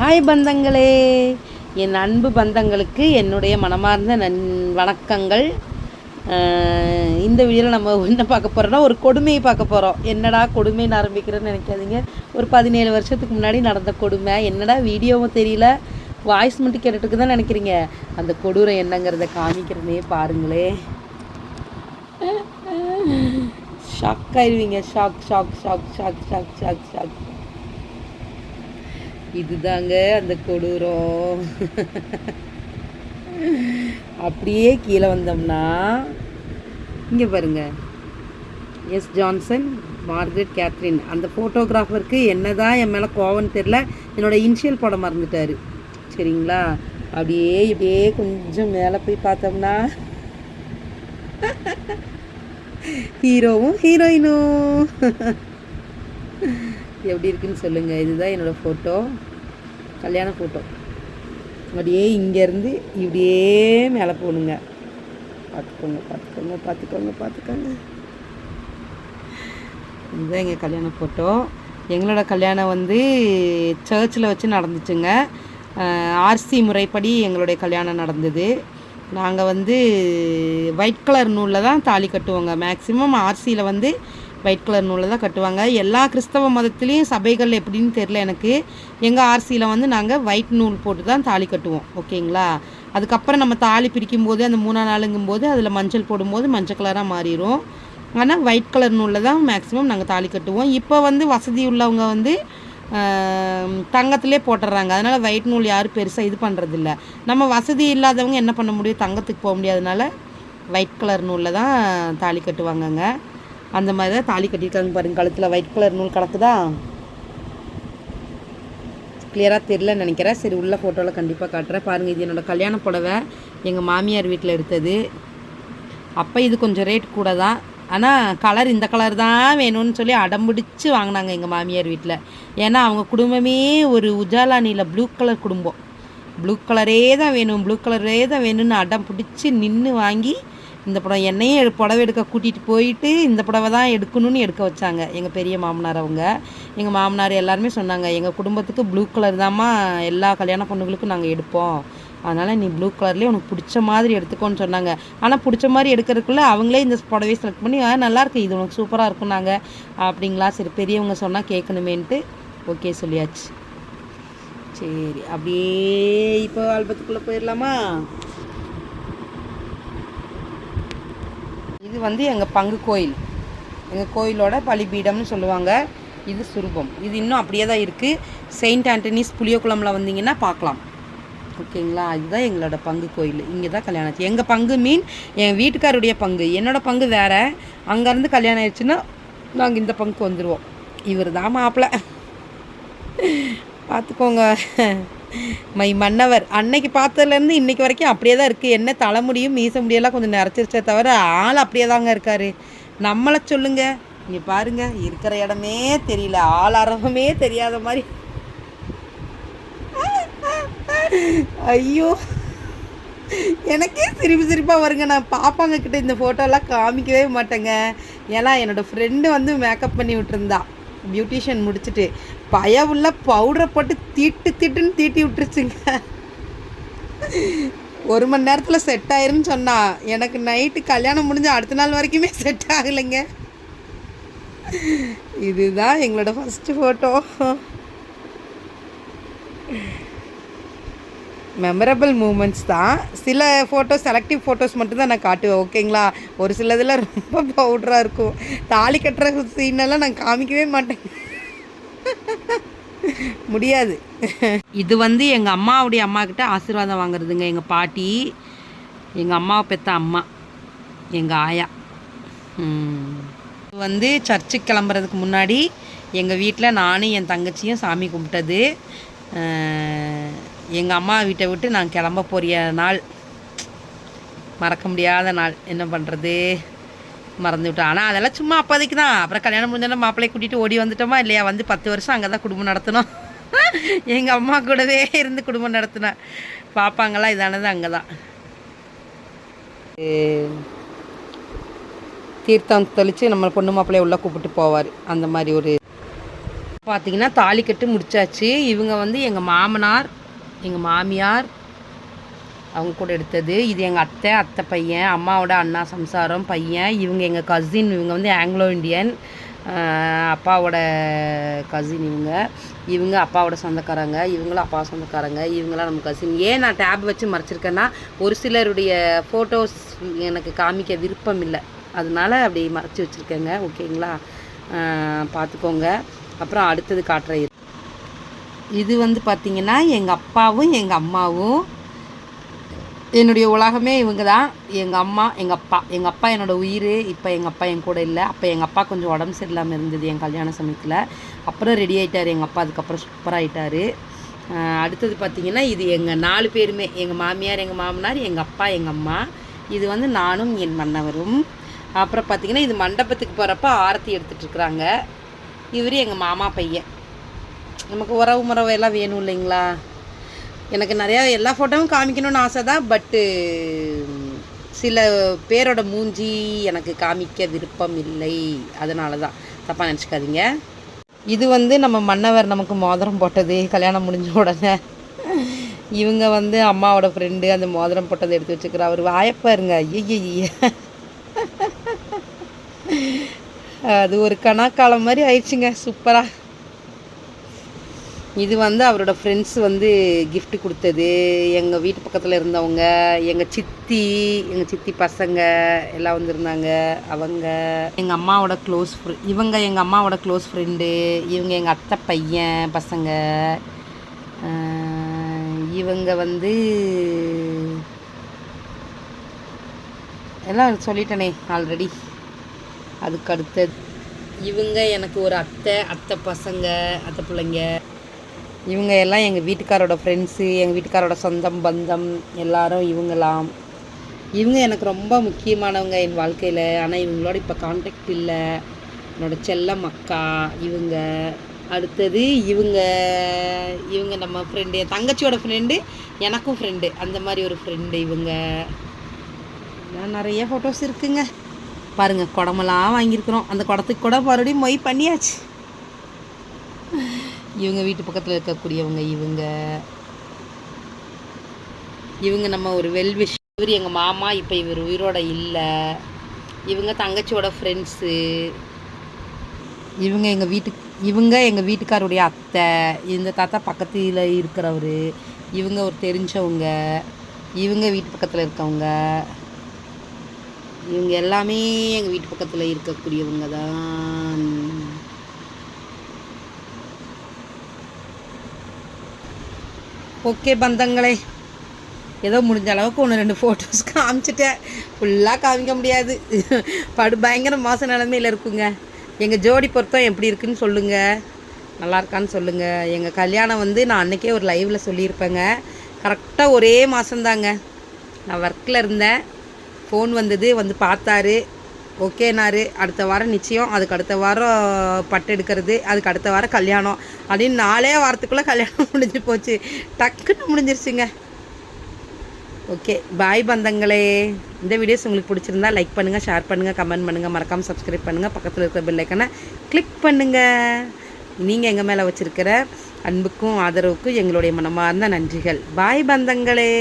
Hi பந்தங்களே, என் அன்பு பந்தங்களுக்கு என்னுடைய மனமார்ந்த வணக்கங்கள். இந்த வீடியோவில் நம்ம என்ன பார்க்க போகிறோன்னா, ஒரு கொடுமையை பார்க்க போகிறோம். என்னடா கொடுமைன்னு ஆரம்பிக்கிறேன்னு நினைக்காதீங்க. ஒரு 17 வருஷத்துக்கு முன்னாடி நடந்த கொடுமை. என்னடா வீடியோவும் தெரியல, வாய்ஸ் மட்டும் கேட்டுட்டு தான் நினைக்கிறீங்க. அந்த கொடூரம் என்னங்கிறத காமிக்கிறதே பாருங்களே. ஷாக் ஆயிடுவீங்க. Shock shock shock shock shock shock shock இதுதாங்க அந்த கொடூரம். அப்படியே கீழே வந்தோம்னா இங்கே பாருங்க, எஸ் ஜான்சன், மார்கரெட் கேத்ரின். அந்த ஃபோட்டோகிராஃபருக்கு என்னதான் என் மேலே கோவம்னு தெரில, என்னோடய இனிஷியல் போட மறந்துட்டார். சரிங்களா? அப்படியே இப்படியே கொஞ்சம் மேலே போய் பார்த்தோம்னா ஹீரோவும் ஹீரோயினும் எப்படி இருக்குன்னு சொல்லுங்கள். இதுதான் என்னோடய ஃபோட்டோ, கல்யாண ஃபோட்டோ. அப்படியே இங்கேருந்து இப்படியே மேலே போகணுங்க. பார்த்துக்கோங்க பார்த்துக்கோங்க பார்த்துக்கோங்க பார்த்துக்கோங்க. இதுதான் எங்கள் கல்யாண ஃபோட்டோ. எங்களோட கல்யாணம் வந்து சர்ச்சில் வச்சு நடந்துச்சுங்க. ஆர்சி முறைப்படி எங்களுடைய கல்யாணம் நடந்தது. நாங்கள் வந்து ஒயிட் கலர் நூலில் தான் தாலி கட்டுவோங்க. மேக்ஸிமம் ஆர்சியில் வந்து ஒயிட் கலர் நூலில் தான் கட்டுவாங்க. எல்லா கிறிஸ்தவ மதத்துலேயும் சபைகள் எப்படின்னு தெரில எனக்கு. எங்கள் ஆர்சியில் வந்து நாங்கள் ஒயிட் நூல் போட்டு தான் தாலி கட்டுவோம். ஓகேங்களா? அதுக்கப்புறம் நம்ம தாலி பிரிக்கும் போது அந்த 3 நாளுங்கும் போது அதில் மஞ்சள் போடும்போது மஞ்சள் கலராக மாறிடும். ஆனால் ஒயிட் கலர் நூலில் தான் மேக்ஸிமம் நாங்கள் தாலி கட்டுவோம். இப்போ வந்து வசதி உள்ளவங்க வந்து தங்கத்திலே போட்டுடுறாங்க. அதனால் ஒயிட் நூல் யாரும் பெருசாக இது பண்ணுறதில்ல. நம்ம வசதி இல்லாதவங்க என்ன பண்ண முடியும், தங்கத்துக்கு போக முடியாதனால ஒயிட் கலர் நூலில் தான் தாலி கட்டுவாங்கங்க. அந்த மாதிரி தான் தாலி கட்டியிருக்காங்க பாருங்கள். கழுத்தில் ஒயிட் கலர் நூல் கிடக்குதா? கிளியராக தெரிலன்னு நினைக்கிறேன். சரி, உள்ள ஃபோட்டோவில் கண்டிப்பாக காட்டுறேன் பாருங்கள். இது என்னோடய கல்யாண புடவை, எங்கள் மாமியார் வீட்டில் எடுத்தது. அப்போ இது கொஞ்சம் ரேட் கூட தான். ஆனால் கலர் இந்த கலர் தான் வேணும்னு சொல்லி அடம்பிடிச்சு வாங்கினாங்க எங்கள் மாமியார் வீட்டில். ஏன்னா அவங்க குடும்பமே ஒரு உஜாலா நீல ப்ளூ கலர் குடும்பம். ப்ளூ கலரே தான் வேணும், ப்ளூ கலரே தான் வேணும்னு அடம் பிடிச்சி நின்று வாங்கி இந்த புடவை என்னையும் புடவை எடுக்க கூட்டிகிட்டு போயிட்டு இந்த புடவை தான் எடுக்கணும்னு எடுக்க வச்சாங்க எங்கள் பெரிய மாமனார். அவங்க எங்கள் மாமனார் எல்லாருமே சொன்னாங்க, எங்கள் குடும்பத்துக்கு ப்ளூ கலர் தாம்மா எல்லா கல்யாண பொண்ணுங்களுக்கும் நாங்கள் எடுப்போம், அதனால் நீ ப்ளூ கலர்லேயே உனக்கு பிடிச்ச மாதிரி எடுத்துக்கோன்னு சொன்னாங்க. ஆனால் பிடிச்ச மாதிரி எடுக்கிறதுக்குள்ளே அவங்களே இந்த புடவையை செலக்ட் பண்ணி நல்லாயிருக்கு, இது உனக்கு சூப்பராக இருக்கும் நாங்கள். அப்படிங்களா? சரி, பெரியவங்க சொன்னால் கேட்கணுமேன்ட்டு ஓகே சொல்லியாச்சு. சரி, அப்படியே இப்போ ஆல்பத்துக்குள்ளே போயிடலாமா? இது வந்து எங்கள் பங்கு கோயில், எங்கள் கோயிலோட பலிபீடம்னு சொல்லுவாங்க. இது சுரூபம். இது இன்னும் அப்படியே தான் இருக்குது. செயின்ட் ஆண்டனிஸ் புளியகுளமில் வந்தீங்கன்னா பார்க்கலாம். ஓகேங்களா? இதுதான் எங்களோட பங்கு கோயில். இங்கே தான் கல்யாணம். எங்கள் பங்கு மீன் என் வீட்டுக்காருடைய பங்கு. என்னோடய பங்கு வேறு. அங்கேருந்து கல்யாணம் ஆயிடுச்சுன்னா நாங்கள் இந்த பங்குக்கு வந்துடுவோம். இவர் தான் மாப்பிள்ளை, பார்த்துக்கோங்க. மை மன்னவர். அன்னைக்கு பார்த்ததுலேருந்து இன்றைக்கி வரைக்கும் அப்படியே தான் இருக்குது. என்ன தலைமுடியும் மீச முடியெல்லாம் கொஞ்சம் நிறச்சிருச்சே தவிர ஆள் அப்படியே தாங்க இருக்கார். நம்மளை சொல்லுங்கள், இங்கே பாருங்கள், இருக்கிற இடமே தெரியல, ஆள் அரவமே தெரியாத மாதிரி. ஐயோ, எனக்கே சிரிப்பாக வருங்க. நான் பாப்பாங்க கிட்ட இந்த ஃபோட்டோலாம் காமிக்கவே மாட்டேங்க. ஏன்னா என்னோடய ஃப்ரெண்டு வந்து மேக்கப் பண்ணி விட்டுருந்தா, பியூட்டிஷியன் முடிச்சுட்டு பயவுள்ள பவுடரை போட்டு தீட்டுன்னு தீட்டி விட்டுருச்சுங்க. 1 மணி நேரத்தில் செட் ஆயிருன்னு சொன்னா, எனக்கு நைட்டு கல்யாணம் முடிஞ்ச அடுத்த நாள் வரைக்குமே செட் ஆகலைங்க. இதுதான் எங்களோட ஃபஸ்ட்டு ஃபோட்டோ. மெமரபிள் மூமெண்ட்ஸ் தான். சில ஃபோட்டோஸ், செலக்டிவ் ஃபோட்டோஸ் மட்டும்தான் நான் காட்டுவேன். ஓகேங்களா? ஒரு சிலதில் ரொம்ப பவுடராக இருக்கும். தாலி கட்டுற சீனெல்லாம் நான் காமிக்கவே மாட்டேன், முடியாது. இது வந்து எங்கள் அம்மாவுடைய அம்மாக்கிட்ட ஆசீர்வாதம் வாங்குறதுங்க. எங்கள் பாட்டி, எங்கள் அம்மாவை பெற்ற அம்மா, எங்கள் ஆயா. வந்து சர்ச்சுக்கு கிளம்புறதுக்கு முன்னாடி எங்கள் வீட்டில் நானும் என் தங்கச்சியும் சாமி கும்பிட்டது. எங்கள் அம்மா வீட்டை விட்டு நான் கிளம்ப போகிற நாள், மறக்க முடியாத நாள். என்ன பண்ணுறது, மறந்து விட்டோம். ஆனால் அதெல்லாம் சும்மா அப்போதைக்கு தான். அப்புறம் கல்யாணம் முடிஞ்சோன்னா மாப்பிள்ளையை கூட்டிகிட்டு ஓடி வந்துட்டோமா இல்லையா? வந்து 10 வருஷம் அங்கே தான் குடும்பம் நடத்தினோம். எங்கள் அம்மா கூடவே இருந்து குடும்பம் நடத்தினேன். பாப்பாங்களாம் இதானது அங்கே தான். தீர்த்தம் தெளித்து நம்ம பொண்ணு மாப்பிள்ளையை உள்ளே கூப்பிட்டு போவார். அந்த மாதிரி ஒரு பார்த்தீங்கன்னா தாலி கட்டு முடிச்சாச்சு. இவங்க வந்து எங்கள் மாமனார், எங்கள் மாமியார் அவங்க கூட எடுத்தது. இது எங்கள் அத்தை பையன், அம்மாவோட அண்ணா சம்சாரம் பையன். இவங்க எங்கள் கசின். இவங்க வந்து ஆங்கிலோ இண்டியன், அப்பாவோட கசின். இவங்க அப்பாவோட சொந்தக்காரங்க, இவங்களும் அப்பா சொந்தக்காரங்க. இவங்களாம் நம்ம கசின். ஏன் நான் டேப் வச்சு மறைச்சிருக்கேன்னா, ஒரு சிலருடைய ஃபோட்டோஸ் எனக்கு காமிக்க விருப்பம் இல்லை, அதனால அப்படி மறைச்சி வச்சுருக்கேங்க. ஓகேங்களா, பார்த்துக்கோங்க. அப்புறம் அடுத்தது காட்டுறேன். இது வந்து பார்த்திங்கன்னா எங்கள் அப்பாவும் எங்கள் அம்மாவும். என்னுடைய உலகமே இவங்க தான். எங்கள் அம்மா, எங்கள் அப்பா. எங்கள் அப்பா என்னோடய உயிர். இப்போ எங்கள் அப்பா என் கூட இல்லை. அப்போ எங்கள் அப்பா கொஞ்சம் உடம்பு சரியில்லாமல் இருந்தது என் கல்யாண சமயத்தில். அப்புறம் ரெடி ஆகிட்டார் எங்கள் அப்பா. அதுக்கப்புறம் சூப்பராகிட்டார். அடுத்தது பார்த்திங்கன்னா இது எங்கள் 4 பேருமே, எங்கள் மாமியார், எங்கள் மாமனார், எங்கள் அப்பா, எங்கள் அம்மா. இது வந்து நானும் என் மன்னவரும். அப்புறம் பார்த்திங்கன்னா இது மண்டபத்துக்கு போகிறப்ப ஆரத்தி எடுத்துகிட்ருக்குறாங்க. இவர் எங்கள் மாமா பையன். நமக்கு உறவு எல்லாம் வேணும் இல்லைங்களா. எனக்கு நிறையா எல்லா ஃபோட்டோவும் காமிக்கணும்னு ஆசை தான். பட்டு சில பேரோட மூஞ்சி எனக்கு காமிக்க விருப்பம் இல்லை, அதனால தான், தப்பாக நினச்சிக்காதீங்க. இது வந்து நம்ம மன்னவர் நமக்கு மோதிரம் போட்டது கல்யாணம் முடிஞ்ச உடனே. இவங்க வந்து அம்மாவோட ஃப்ரெண்டு. அந்த மோதிரம் போட்டதை எடுத்து வச்சுக்கிறா. அவர் வாயப்பாருங்க. ஐய அது ஒரு கணக்காலம் மாதிரி ஆயிடுச்சுங்க. சூப்பராக. இது வந்து அவரோட ஃப்ரெண்ட்ஸ் வந்து கிஃப்ட் கொடுத்தது. எங்கள் வீட்டு பக்கத்தில் இருந்தவங்க, எங்கள் சித்தி பசங்க எல்லாம் வந்துருந்தாங்க. அவங்க எங்கள் அம்மாவோட இவங்க எங்கள் அம்மாவோட க்ளோஸ் ஃப்ரெண்டு. இவங்க எங்கள் அத்தை பையன் பசங்க. இவங்க வந்து எல்லாம் சொல்லிட்டேனே ஆல்ரெடி. அதுக்கு அடுத்தது இவங்க எனக்கு ஒரு அத்தை பசங்க, அத்தை பிள்ளைங்க. இவங்க எல்லாம் எங்கள் வீட்டுக்காரோட ஃப்ரெண்ட்ஸு, எங்கள் வீட்டுக்காரோட சொந்தம் பந்தம் எல்லாரும் இவங்களாம். இவங்க எனக்கு ரொம்ப முக்கியமானவங்க என் வாழ்க்கையில். ஆனால் இவங்களோட இப்போ கான்டாக்ட் இல்லை. என்னோட செல்லம் அக்கா இவங்க. அடுத்தது இவங்க நம்ம ஃப்ரெண்டு, என் தங்கச்சியோட ஃப்ரெண்டு, எனக்கும் ஃப்ரெண்டு, அந்த மாதிரி ஒரு ஃப்ரெண்டு இவங்க. நிறைய ஃபோட்டோஸ் இருக்குங்க. பாருங்கள், குடமெல்லாம் வாங்கியிருக்கிறோம். அந்த குடத்துக்கு கூட மறுபடியும் மொய் பண்ணியாச்சு. இவங்க வீட்டு பக்கத்தில் இருக்கக்கூடியவங்க இவங்க நம்ம ஒரு வெல்விஷ். இவர் எங்கள் மாமா. இப்போ இவர் உயிரோட இல்லை. இவங்க தங்கச்சியோட ஃப்ரெண்ட்ஸு. இவங்க எங்கள் வீட்டுக்காருடைய அத்தை. இந்த தாத்தா பக்கத்தில் இருக்கிறவர். இவங்க ஒரு தெரிஞ்சவங்க. இவங்க வீட்டு பக்கத்தில் இருக்கவங்க. இவங்க எல்லாமே எங்கள் வீட்டு பக்கத்தில் இருக்கக்கூடியவங்க தான். ஓகே பந்தங்களே, ஏதோ முடிஞ்ச அளவுக்கு 1-2 ஃபோட்டோஸ் காமிச்சிட்டேன். ஃபுல்லாக காமிக்க முடியாது. பயங்கர மோச நிலமையில் இருக்குங்க. எங்கள் ஜோடி பொருத்தம் எப்படி இருக்குன்னு சொல்லுங்கள், நல்லா இருக்கான்னு சொல்லுங்கள். எங்கள் கல்யாணம் வந்து நான் அன்றைக்கே ஒரு லைவில் சொல்லியிருப்பேங்க. கரெக்டாக ஒரே மாதந்தாங்க. நான் ஒர்க்கில் இருந்தேன். ஃபோன் வந்தது, வந்து பார்த்தாரு, ஓகேனாரு. அடுத்த வாரம் நிச்சயம், அதுக்கு அடுத்த வாரம் பட்டு எடுக்கிறது, அதுக்கு அடுத்த வாரம் கல்யாணம் அப்படின்னு 4 வாரத்துக்குள்ளே கல்யாணம் முடிஞ்சு போச்சு. டக்குன்னு முடிஞ்சிருச்சுங்க. ஓகே, பாய் பந்தங்களே. இந்த வீடியோஸ் உங்களுக்கு பிடிச்சிருந்தா லைக் பண்ணுங்கள், ஷேர் பண்ணுங்கள், கமெண்ட் பண்ணுங்கள், மறக்காமல் சப்ஸ்கிரைப் பண்ணுங்கள், பக்கத்தில் இருக்கிற பெல் ஐக்கனை கிளிக் பண்ணுங்கள். நீங்கள் எங்கள் மேலே வச்சுருக்கிற அன்புக்கும் ஆதரவுக்கும் எங்களுடைய மனமார்ந்த நன்றிகள். பாய் பந்தங்களே.